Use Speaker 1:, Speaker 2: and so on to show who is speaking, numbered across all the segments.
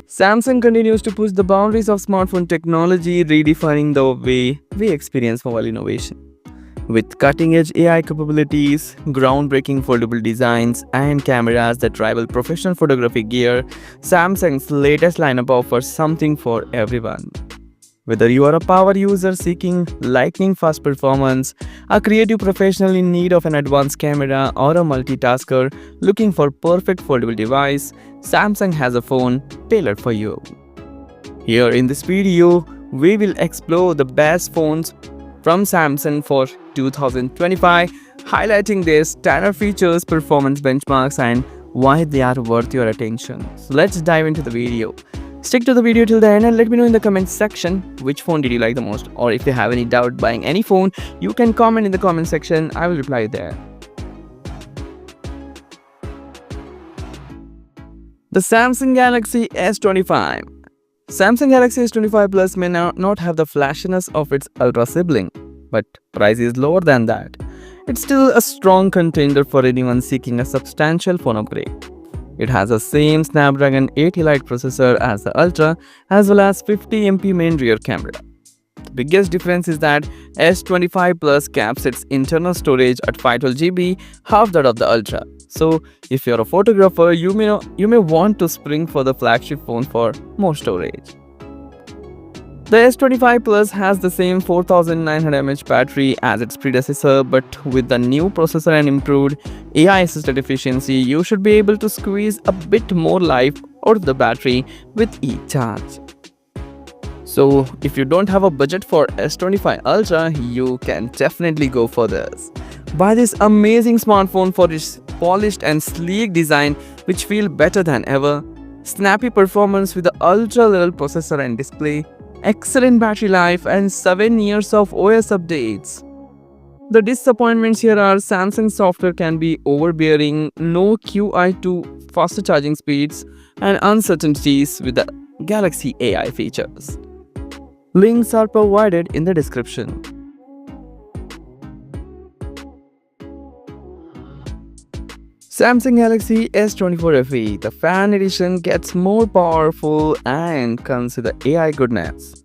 Speaker 1: Samsung continues to push the boundaries of smartphone technology, redefining the way we experience mobile innovation. With cutting edge AI capabilities, groundbreaking foldable designs, and cameras that rival professional photography gear, Samsung's latest lineup offers something for everyone. Whether you are a power user seeking lightning fast performance, a creative professional in need of an advanced camera, or a multitasker looking for perfect foldable device, Samsung has a phone tailored for you. Here in this video, we will explore the best phones from Samsung for 2025, highlighting their standard features, performance benchmarks, and why they are worth your attention. So let's dive into the video. Stick to the video till the end and let me know in the comment section which phone did you like the most, or if you have any doubt buying any phone, you can comment in the comment section. I will reply there. The Samsung Galaxy S25. Samsung Galaxy S25 Plus may not have the flashiness of its Ultra sibling, but price is lower than that. It's still a strong contender for anyone seeking a substantial phone upgrade. It has the same Snapdragon 8 Elite processor as the Ultra, as well as 50MP main rear camera. The biggest difference is that S25 Plus caps its internal storage at 512GB, half that of the Ultra. So, if you're a photographer, you may want to spring for the flagship phone for more storage. The S25 Plus has the same 4900 mAh battery as its predecessor, but with the new processor and improved AI-assisted efficiency, you should be able to squeeze a bit more life out of the battery with each charge. So, if you don't have a budget for S25 Ultra, you can definitely go for this. Buy this amazing smartphone for its polished and sleek design, which feel better than ever, snappy performance with the ultra-level processor and display, excellent battery life, and 7 years of OS updates. The disappointments here are Samsung software can be overbearing, no QI2 faster charging speeds, and uncertainties with the Galaxy AI features. Links are provided in the description. Samsung Galaxy S24 FE, the fan edition, gets more powerful and comes with the AI goodness.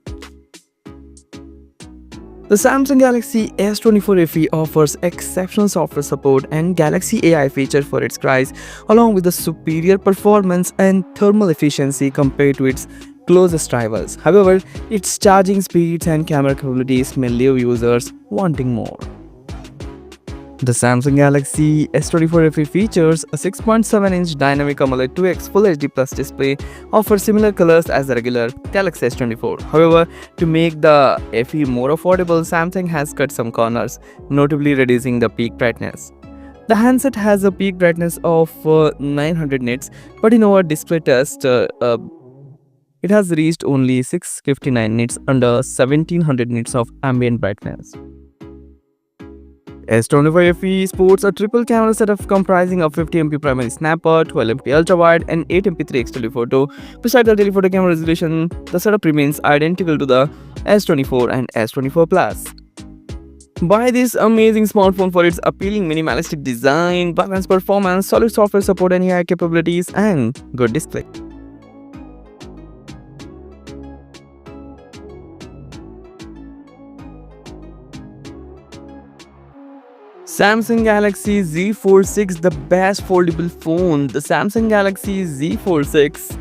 Speaker 1: The Samsung Galaxy S24 FE offers exceptional software support and Galaxy AI feature for its price, along with the superior performance and thermal efficiency compared to its closest rivals. However, its charging speeds and camera capabilities may leave users wanting more. The Samsung Galaxy S24 FE features a 6.7-inch dynamic AMOLED 2x Full HD Plus display, offers similar colors as the regular Galaxy S24. However, to make the FE more affordable, Samsung has cut some corners, notably reducing the peak brightness. The handset has a peak brightness of 900 nits, but in our display test, it has reached only 659 nits under 1700 nits of ambient brightness. S24 FE sports a triple camera setup comprising of 50MP primary snapper, 12MP ultra-wide, and 8MP 3x telephoto. Besides the telephoto camera resolution, the setup remains identical to the S24 and S24 Plus. Buy this amazing smartphone for its appealing minimalistic design, balanced performance, solid software support and AI capabilities, and good display. Samsung Galaxy Z Fold 6, the best foldable phone. The Samsung Galaxy Z Fold 6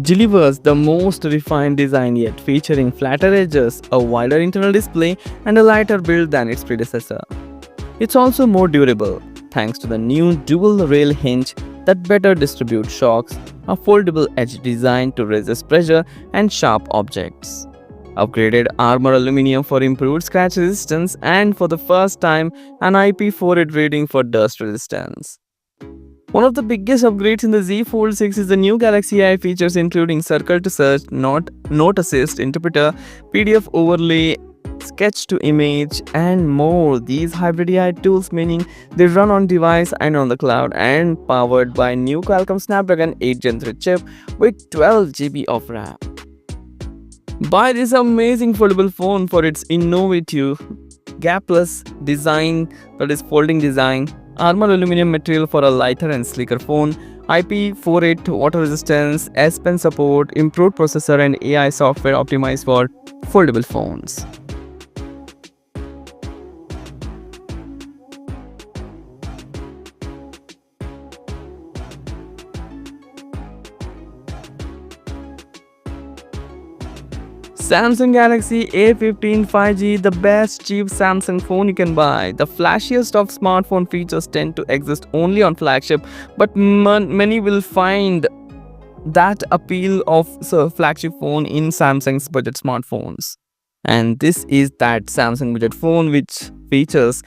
Speaker 1: delivers the most refined design yet, featuring flatter edges, a wider internal display, and a lighter build than its predecessor. It's also more durable, thanks to the new dual rail hinge that better distributes shocks, a foldable edge design to resist pressure and sharp objects, upgraded armor aluminum for improved scratch resistance, and for the first time, an IP48 rating for dust resistance. One of the biggest upgrades in the Z Fold 6 is the new Galaxy AI features, including Circle to Search, Note Assist, Interpreter, PDF Overlay, Sketch to Image, and more. These hybrid AI tools, meaning they run on device and on the cloud, and powered by new Qualcomm Snapdragon 8 Gen 3 chip with 12GB of RAM. Buy this amazing foldable phone for its innovative gapless design, that is folding design, armor aluminum material for a lighter and sleeker phone, IP48 water resistance, S Pen support, improved processor and AI software optimized for foldable phones. Samsung Galaxy A15 5G, the best cheap Samsung phone you can buy. The flashiest of smartphone features tend to exist only on flagship, but many will find that appeal of flagship phone in Samsung's budget smartphones. And this is that Samsung budget phone which features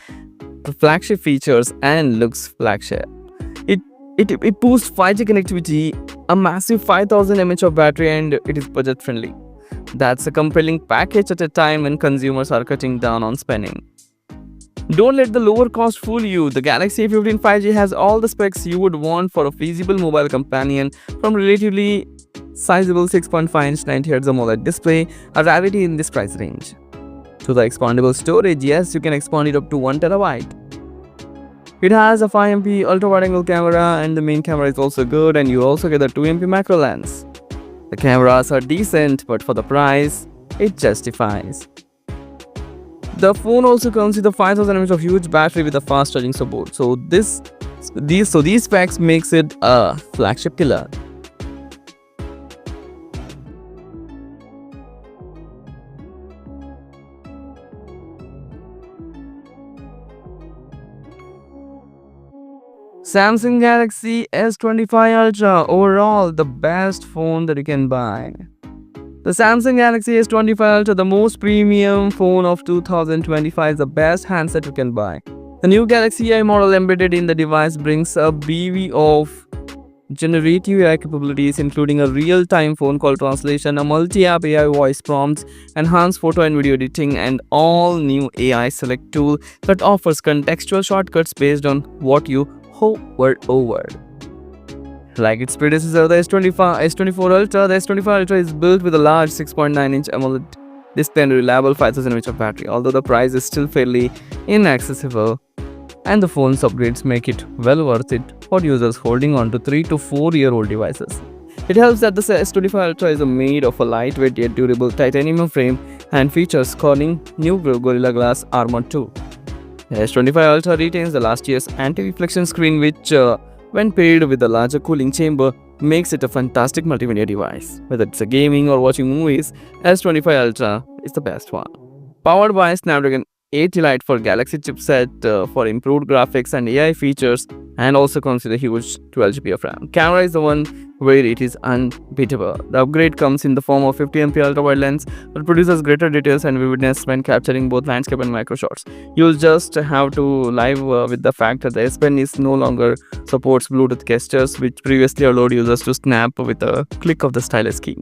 Speaker 1: the flagship features and looks flagship. It boosts 5G connectivity, a massive 5000 mAh of battery, and it is budget friendly. That's a compelling package at a time when consumers are cutting down on spending. Don't let the lower cost fool you. The Galaxy A15 5G has all the specs you would want for a feasible mobile companion, from relatively sizable 6.5-inch 90Hz AMOLED display, a rarity in this price range, to the expandable storage. Yes, you can expand it up to 1 terabyte. It has a 5MP ultra-wide-angle camera, and the main camera is also good, and you also get the 2MP macro lens. The cameras are decent, but for the price, it justifies. The phone also comes with a 5000 mAh of huge battery with a fast charging support. So these specs makes it a flagship killer. Samsung Galaxy S25 Ultra, overall the best phone that you can buy. The Samsung Galaxy S25 Ultra, the most premium phone of 2025, is the best handset you can buy. The new Galaxy AI model embedded in the device brings a bevy of generative AI capabilities, including a real-time phone call translation, a multi-app AI voice prompts, enhanced photo and video editing, and all-new AI select tool that offers contextual shortcuts based on what you hover over. Like its predecessor, the S24 Ultra, the S25 Ultra is built with a large 6.9-inch AMOLED display and a reliable 5000 mAh of battery, although the price is still fairly inaccessible, and the phone's upgrades make it well worth it for users holding on to 3 to 4 year old devices. It helps that the S25 Ultra is made of a lightweight yet durable titanium frame and features Corning new Gorilla Glass Armor 2. The S25 Ultra retains the last year's anti-reflection screen, which, when paired with a larger cooling chamber, makes it a fantastic multimedia device. Whether it's a gaming or watching movies, S25 Ultra is the best one. Powered by Snapdragon 8 Elite for Galaxy chipset for improved graphics and AI features, and also comes with a huge 12GB of RAM. Camera is the one where it is unbeatable. The upgrade comes in the form of 50MP ultra-wide lens that produces greater details and vividness when capturing both landscape and micro shots. You'll just have to live with the fact that the S Pen is no longer supports Bluetooth gestures, which previously allowed users to snap with a click of the stylus key.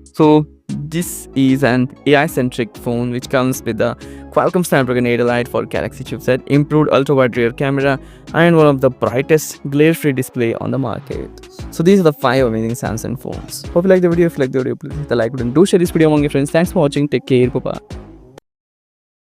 Speaker 1: So this is an AI-centric phone which comes with the Qualcomm Snapdragon 8 Elite for Galaxy chipset, improved ultra-wide rear camera, and one of the brightest glare-free display on the market. So these are the 5 amazing Samsung phones. Hope you like the video. If you like the video, please hit the like button. Do share this video among your friends. Thanks for watching. Take care. Bye-bye.